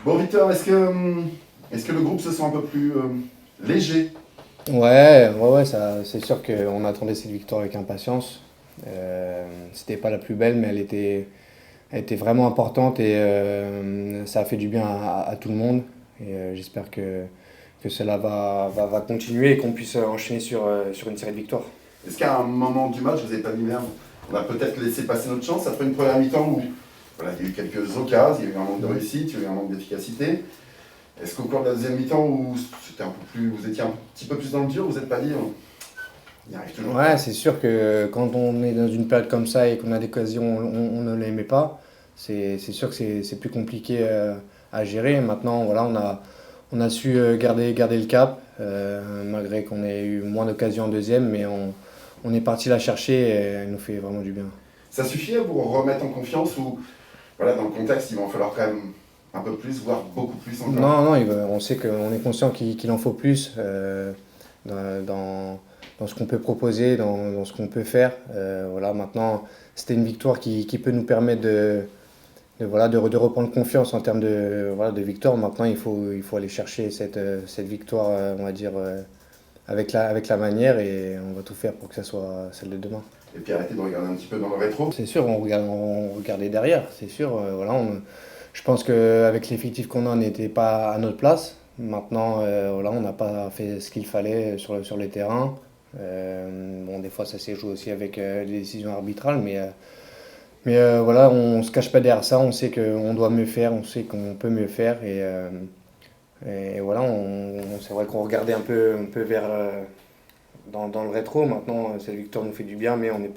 Bon, Victor, est-ce que le groupe se sent un peu plus léger? Ouais, ça, c'est sûr qu'on attendait cette victoire avec impatience. C'était pas la plus belle, mais elle était vraiment importante et ça a fait du bien à tout le monde. Et j'espère que cela va continuer et qu'on puisse enchaîner sur une série de victoires. Est-ce qu'à un moment du match, vous n'avez pas dit merde, on a peut-être laissé passer notre chance après une première mi-temps où voilà, il y a eu quelques occasions, il y a eu un manque de réussite, il y a eu un manque d'efficacité. Est-ce qu'au cours de la deuxième mi-temps, où c'était un peu plus, vous étiez un petit peu plus dans le dur, vous n'êtes pas dit, il n'y arrive toujours Ouais, pas? c'est sûr que quand on est dans une période comme ça et qu'on a des occasions, on ne l'aimait pas. C'est sûr que c'est plus compliqué à gérer. Maintenant, voilà, on a su garder le cap, malgré qu'on ait eu moins d'occasions en deuxième, mais on est parti la chercher et elle nous fait vraiment du bien. Ça suffit à vous remettre en confiance ou voilà, dans le contexte, il va en falloir quand même un peu plus, voire beaucoup plus encore? Non, non, on sait qu'on est conscient qu'il en faut plus dans, dans- dans ce qu'on peut proposer, dans ce qu'on peut faire. Voilà, maintenant, c'était une victoire qui peut nous permettre voilà, de reprendre confiance en termes voilà, de victoire. Maintenant, il faut aller chercher cette victoire, on va dire, avec la manière et on va tout faire pour que ça soit celle de demain. Et puis arrêtez de regarder un petit peu dans le rétro. C'est sûr, on regardait derrière, c'est sûr. Voilà, je pense qu'avec l'effectif qu'on a, on n'était pas à notre place. Maintenant, voilà, on n'a pas fait ce qu'il fallait sur le terrain. Bon, des fois, ça s'est joué aussi avec les décisions arbitrales, mais voilà, on ne se cache pas derrière ça. On sait qu'on doit mieux faire, on sait qu'on peut mieux faire. Et voilà, c'est vrai qu'on regardait un peu vers dans le rétro. Maintenant, cette victoire nous fait du bien, mais on n'est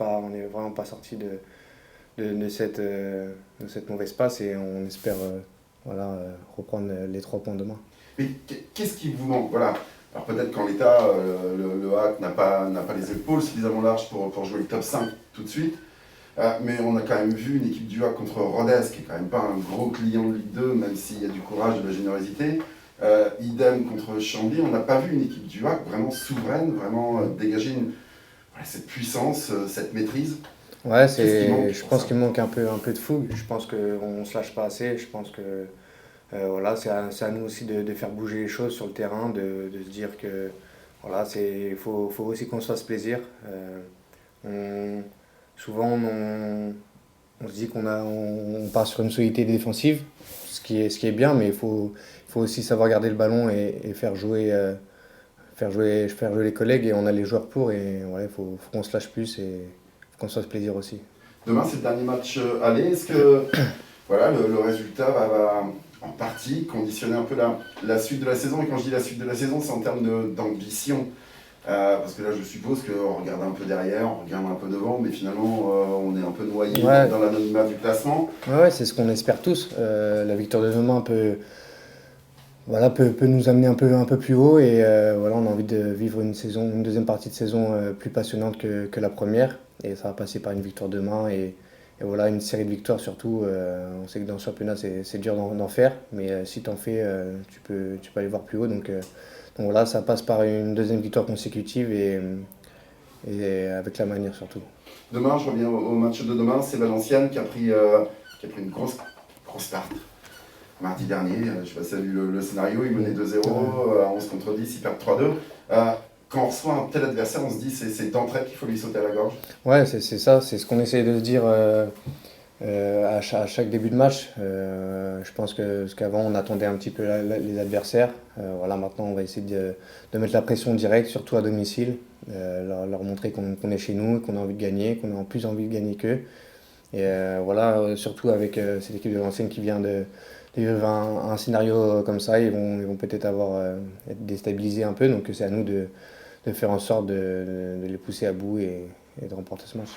vraiment pas sorti de cette mauvaise passe et on espère voilà, reprendre les 3 points demain. Mais qu'est-ce qui vous manque? Voilà. Alors peut-être qu'en l'état, le HAC n'a pas les épaules suffisamment larges pour jouer le top 5 tout de suite. Mais on a quand même vu une équipe du HAC contre Rodez, qui est quand même pas un gros client de Ligue 2, même s'il y a du courage, de la générosité. Idem contre Chambly, on n'a pas vu une équipe du HAC vraiment souveraine, vraiment dégager voilà, cette puissance, cette maîtrise. Ouais, Qu'est-ce qui manque je pour pense ça? qu'il manque un peu de fougue. Je pense qu'on ne se lâche pas assez. Je pense que voilà, c'est à nous aussi de faire bouger les choses sur le terrain, de se dire que voilà, faut aussi qu'on se fasse plaisir. On, souvent, on se dit on part sur une solidité défensive, ce qui est bien, mais il faut aussi savoir garder le ballon et faire jouer les collègues. Et on a les joueurs pour. Et voilà, faut qu'on se lâche plus et faut qu'on se fasse plaisir aussi. Demain, c'est le dernier match aller. Est-ce que voilà, le résultat va en partie conditionner un peu la suite de la saison? Et quand je dis la suite de la saison, c'est en termes d'ambition. Parce que là, je suppose qu'on regarde un peu derrière, on regarde un peu devant, mais finalement, on est un peu noyé Ouais, dans l'anonymat du classement. ouais, c'est ce qu'on espère tous. La victoire de demain voilà, peut nous amener un peu plus haut et voilà, on a envie de vivre une deuxième partie de saison plus passionnante que la première. Et ça va passer par une victoire demain et voilà, une série de victoires surtout. On sait que dans le championnat, c'est dur d'en faire, mais si tu en fais, tu peux aller voir plus haut. Donc voilà, ça passe par une deuxième victoire consécutive et avec la manière surtout. Demain, je reviens au match de demain, c'est Valenciennes qui a pris une grosse tarte. Mardi dernier, je ne sais pas si tu as vu le scénario, ils menaient 2-0, à 11 contre 10, ils perdent 3-2. Quand on reçoit un tel adversaire, on se dit c'est d'entrée qu'il faut lui sauter à la gorge. Ouais, c'est ça, c'est ce qu'on essaie de se dire à chaque début de match. Je pense que parce qu'avant on attendait un petit peu les adversaires. Voilà, maintenant on va essayer de mettre la pression directe, surtout à domicile, leur montrer qu'on est chez nous, qu'on a envie de gagner, qu'on a en plus envie de gagner qu'eux. Et voilà, surtout avec cette équipe de l'ancienne qui vient de vivre un scénario comme ça, ils vont peut-être être déstabilisés un peu. Donc c'est à nous de faire en sorte de les pousser à bout et de remporter ce match.